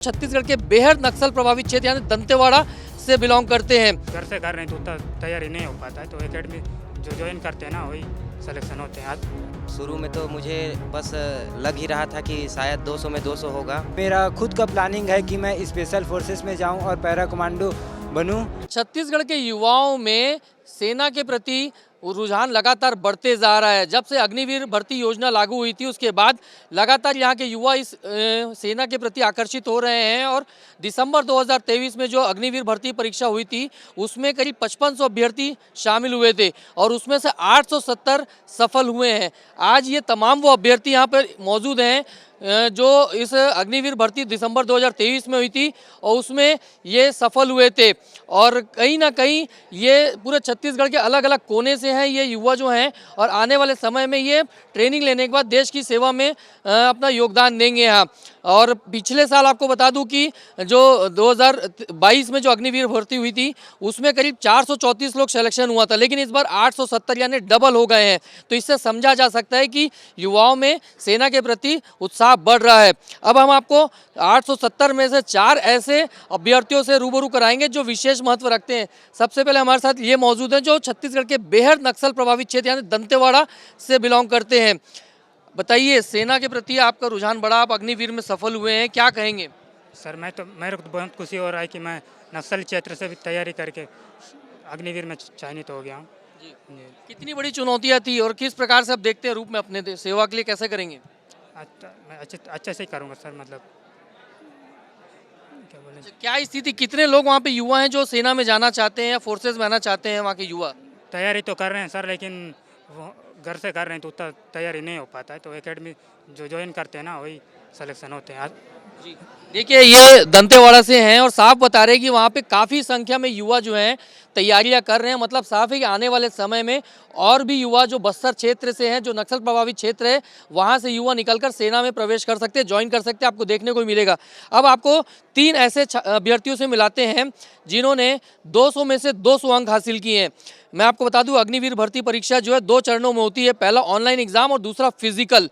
छत्तीसगढ़ के बेहद नक्सल प्रभावित क्षेत्र यानी दंतेवाड़ा से बिलोंग करते हैं। घर से कर रहे हैं तो उतना तैयारी नहीं हो पाता है, तो एकेडमी जो ज्वाइन करते हैं ना वही सिलेक्शन होते हैं। शुरू में तो मुझे बस लग ही रहा था कि शायद 200 में 200 होगा। मेरा खुद का प्लानिंग है कि मैं स्पेशल फोर्सेस में जाऊं और पैरा कमांडो बनूं। छत्तीसगढ़ के युवाओं में सेना के प्रति रुझान लगातार बढ़ते जा रहा है। जब से अग्निवीर भर्ती योजना लागू हुई थी उसके बाद लगातार यहाँ के युवा इस सेना के प्रति आकर्षित हो रहे हैं और दिसंबर 2023 में जो अग्निवीर भर्ती परीक्षा हुई थी उसमें करीब 5500 अभ्यर्थी शामिल हुए थे और उसमें से 870 सफल हुए हैं। आज ये तमाम वो अभ्यर्थी यहाँ पर मौजूद हैं जो इस अग्निवीर भर्ती दिसंबर 2023 में हुई थी और उसमें ये सफल हुए थे और कहीं ना कहीं ये पूरे छत्तीसगढ़ के अलग अलग कोने से हैं ये युवा जो हैं और आने वाले समय में ये ट्रेनिंग लेने के बाद देश की सेवा में अपना योगदान देंगे यहाँ। और पिछले साल आपको बता दूं कि जो 2022 में जो अग्निवीर भर्ती हुई थी उसमें करीब 434 लोग सिलेक्शन हुआ था, लेकिन इस बार 870 यानी डबल हो गए हैं। तो इससे समझा जा सकता है कि युवाओं में सेना के प्रति उत्साह बढ़ रहा है। अब हम आपको 870 में से 4 ऐसे अभ्यर्थियों से रूबरू कराएंगे जो विशेष महत्व रखते हैं। सबसे पहले हमारे साथ ये मौजूद हैं जो छत्तीसगढ़ के बेहद नक्सल प्रभावित क्षेत्र यानी दंतेवाड़ा से बिलोंग करते हैं। बताइए, सेना के प्रति आपका रुझान बढ़ा, आप अग्निवीर में सफल हुए हैं, क्या कहेंगे? सर मेरे को तो बहुत खुशी हो रहा है कि मैं नक्सल क्षेत्र से भी तैयारी करके अग्निवीर में चयनित हो गया हूँ। जी। कितनी बड़ी चुनौतियाँ थी और किस प्रकार से आप देखते हैं रूप में अपने सेवा के लिए कैसे करेंगे? मैं अच्छे से ही करूँगा सर, मतलब क्या बोले। क्या स्थिति, कितने लोग वहाँ पे युवा हैं जो सेना में जाना चाहते हैं या फोर्सेज में आना चाहते हैं वहाँ के युवा? तैयारी तो कर रहे हैं सर, लेकिन वो घर से कर रहे हैं तो उतना तैयारी नहीं हो पाता है, तो एकेडमी जो ज्वाइन करते हैं ना वही सिलेक्शन होते हैं। जी, देखिए ये दंतेवाड़ा से हैं और साफ बता रहे हैं कि वहाँ पे काफ़ी संख्या में युवा जो हैं तैयारियां कर रहे हैं। मतलब साफ है कि आने वाले समय में और भी युवा जो बस्तर क्षेत्र से हैं, जो नक्सल प्रभावित क्षेत्र है, वहाँ से युवा निकलकर सेना में प्रवेश कर सकते हैं, ज्वाइन कर सकते हैं, आपको देखने को मिलेगा। अब आपको 3 ऐसे अभ्यर्थियों से मिलाते हैं जिन्होंने 200 में से 200 अंक हासिल किए हैं। मैं आपको बता दूँ अग्निवीर भर्ती परीक्षा जो है 2 चरणों में होती है, पहला ऑनलाइन एग्जाम और दूसरा फिजिकल।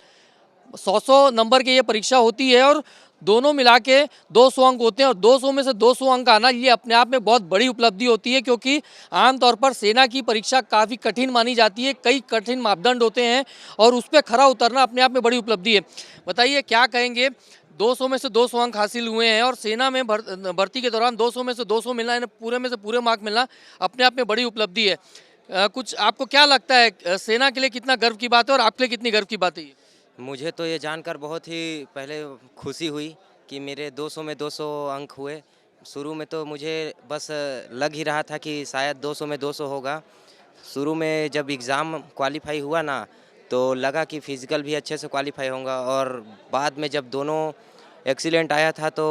100 नंबर की ये परीक्षा होती है और दोनों मिला के 200 अंक होते हैं और 200 में से 200 अंक आना ये अपने आप में बहुत बड़ी उपलब्धि होती है, क्योंकि आमतौर पर सेना की परीक्षा काफ़ी कठिन मानी जाती है, कई कठिन मापदंड होते हैं और उस पर खरा उतरना अपने आप में बड़ी उपलब्धि है। बताइए क्या कहेंगे, 200 में से 200 अंक हासिल हुए हैं और सेना में भर्ती के दौरान 200 में से 200 मिलना यानी पूरे में से पूरे मार्क मिलना अपने आप में बड़ी उपलब्धि है। कुछ आपको क्या लगता है सेना के लिए कितना गर्व की बात है और आपके लिए कितनी गर्व की बात है ये? मुझे तो ये जानकर बहुत ही पहले खुशी हुई कि मेरे 200 में 200 अंक हुए। शुरू में तो मुझे बस लग ही रहा था कि शायद 200 में 200 होगा। शुरू में जब एग्ज़ाम क्वालिफाई हुआ ना तो लगा कि फ़िज़िकल भी अच्छे से क्वालिफाई होगा और बाद में जब दोनों एक्सीलेंट आया था तो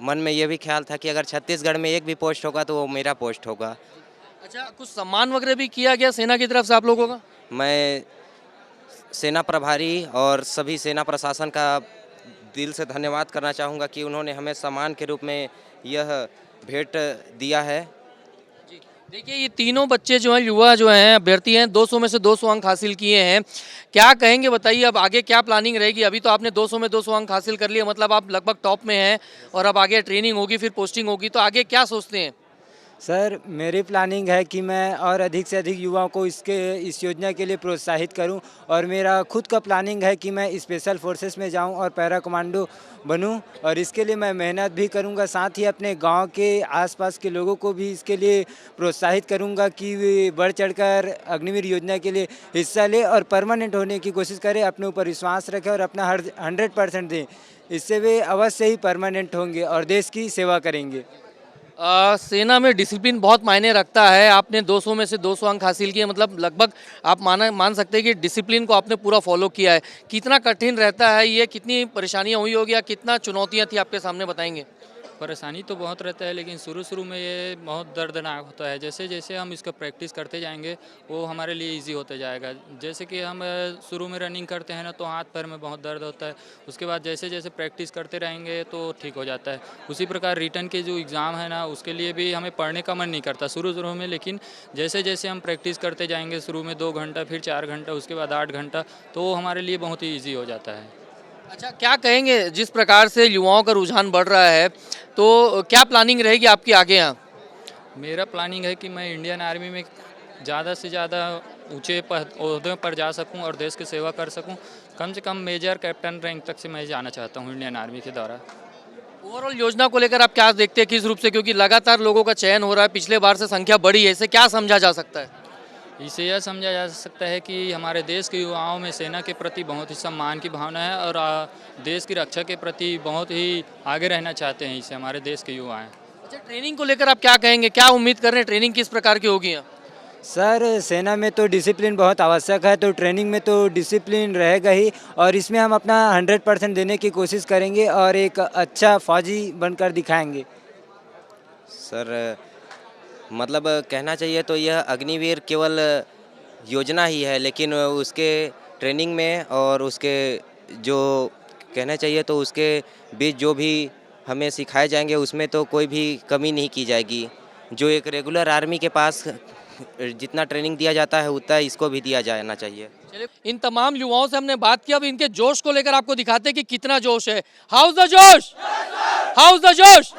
मन में ये भी ख्याल था कि अगर छत्तीसगढ़ में एक भी पोस्ट होगा तो वो मेरा पोस्ट होगा। अच्छा, कुछ सम्मान वगैरह भी किया गया सेना की तरफ से आप लोगों का? मैं सेना प्रभारी और सभी सेना प्रशासन का दिल से धन्यवाद करना चाहूँगा कि उन्होंने हमें सम्मान के रूप में यह भेंट दिया है। जी, देखिए ये तीनों बच्चे जो हैं, युवा जो हैं, अभ्यर्थी हैं, 200 में से 200 अंक हासिल किए हैं। क्या कहेंगे, बताइए अब आगे क्या प्लानिंग रहेगी? अभी तो आपने 200 में 200 अंक हासिल कर लिए, मतलब आप लगभग टॉप में हैं और अब आगे ट्रेनिंग होगी, फिर पोस्टिंग होगी, तो आगे क्या सोचते हैं? सर मेरी प्लानिंग है कि मैं और अधिक से अधिक युवाओं को इस योजना के लिए प्रोत्साहित करूं और मेरा खुद का प्लानिंग है कि मैं स्पेशल फोर्सेस में जाऊं और पैरा कमांडो बनूं और इसके लिए मैं मेहनत भी करूंगा। साथ ही अपने गांव के आसपास के लोगों को भी इसके लिए प्रोत्साहित करूंगा कि वे बढ़ चढ़कर अग्निवीर योजना के लिए हिस्सा ले और परमानेंट होने की कोशिश करें, अपने ऊपर विश्वास रखें और अपना 100% दें। इससे वे अवश्य ही परमानेंट होंगे और देश की सेवा करेंगे। सेना में डिसिप्लिन बहुत मायने रखता है। आपने 200 में से 200 अंक हासिल किए, मतलब लगभग आप मान सकते हैं कि डिसिप्लिन को आपने पूरा फॉलो किया है। कितना कठिन रहता है ये, कितनी परेशानियां हुई होगी या कितना चुनौतियां थी आपके सामने, बताएंगे? परेशानी तो बहुत रहता है, लेकिन शुरू में ये बहुत दर्दनाक होता है। जैसे जैसे हम इसका प्रैक्टिस करते जाएंगे वो हमारे लिए इजी होते जाएगा। जैसे कि हम शुरू में रनिंग करते हैं ना तो हाथ पैर में बहुत दर्द होता है, उसके बाद जैसे जैसे प्रैक्टिस करते रहेंगे तो ठीक हो जाता है। उसी प्रकार रिटर्न के जो एग्ज़ाम है ना उसके लिए भी हमें पढ़ने का मन नहीं करता शुरू में, लेकिन जैसे जैसे हम प्रैक्टिस करते जाएंगे, शुरू में 2 घंटा, फिर 4 घंटा, उसके बाद 8 घंटा, तो वो हमारे लिए बहुत ही ईजी हो जाता है। अच्छा, क्या कहेंगे जिस प्रकार से युवाओं का रुझान बढ़ रहा है, तो क्या प्लानिंग रहेगी आपकी आगे यहाँ? मेरा प्लानिंग है कि मैं इंडियन आर्मी में ज़्यादा से ज़्यादा ऊंचे पद ओहदों पर जा सकूं और देश की सेवा कर सकूं। कम से कम मेजर कैप्टन रैंक तक से मैं जाना चाहता हूं इंडियन आर्मी के द्वारा। ओवरऑल योजना को लेकर आप क्या देखते हैं, किस रूप से, क्योंकि लगातार लोगों का चयन हो रहा है, पिछले बार से संख्या बढ़ी है, इसे क्या समझा जा सकता है? इससे यह समझा जा सकता है कि हमारे देश के युवाओं में सेना के प्रति बहुत ही सम्मान की भावना है और देश की रक्षा के प्रति बहुत ही आगे रहना चाहते हैं। इससे हमारे देश के युवा हैं। अच्छा, ट्रेनिंग को लेकर आप क्या कहेंगे, क्या उम्मीद कर रहे हैं, ट्रेनिंग किस प्रकार की होगी यहाँ? सर सेना में तो डिसिप्लिन बहुत आवश्यक है, तो ट्रेनिंग में तो डिसिप्लिन रहेगा ही, और इसमें हम अपना 100% देने की कोशिश करेंगे और एक अच्छा फौजी बनकर दिखाएंगे। सर मतलब कहना चाहिए तो यह अग्निवीर केवल योजना ही है, लेकिन उसके ट्रेनिंग में और उसके जो कहना चाहिए तो उसके बीच जो भी हमें सिखाए जाएंगे उसमें तो कोई भी कमी नहीं की जाएगी। जो एक रेगुलर आर्मी के पास जितना ट्रेनिंग दिया जाता है उतना इसको भी दिया जाना चाहिए। चलिए, इन तमाम युवाओं से हमने बात की, अब इनके जोश को लेकर आपको दिखाते हैं कि कितना जोश है। हाउस द जोश, हाउस द जोश।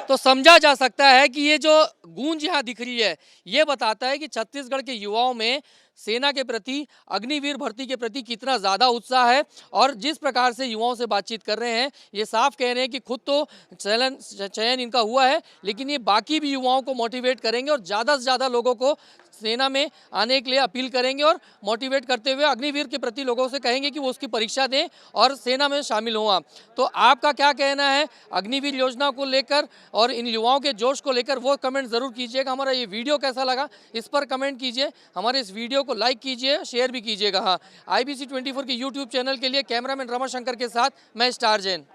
तो समझा जा सकता है कि ये जो गूंज यहाँ दिख रही है, ये बताता है कि छत्तीसगढ़ के युवाओं में सेना के प्रति, अग्निवीर भर्ती के प्रति कितना ज़्यादा उत्साह है। और जिस प्रकार से युवाओं से बातचीत कर रहे हैं, ये साफ कह रहे हैं कि खुद तो चयन इनका हुआ है, लेकिन ये बाकी भी युवाओं को मोटिवेट करेंगे और ज़्यादा से ज़्यादा लोगों को सेना में आने के लिए अपील करेंगे और मोटिवेट करते हुए अग्निवीर के प्रति लोगों से कहेंगे कि वो उसकी परीक्षा दें और सेना में शामिल हों। तो आपका क्या कहना है अग्निवीर योजना को लेकर और इन युवाओं के जोश को लेकर, वो कमेंट ज़रूर कीजिएगा। हमारा ये वीडियो कैसा लगा इस पर कमेंट कीजिए, हमारे इस वीडियो को लाइक कीजिए, शेयर भी कीजिएगा। हाँ, IBC 24 के यूट्यूब चैनल के लिए कैमरामैन रमाशंकर के साथ मैं स्टार जैन।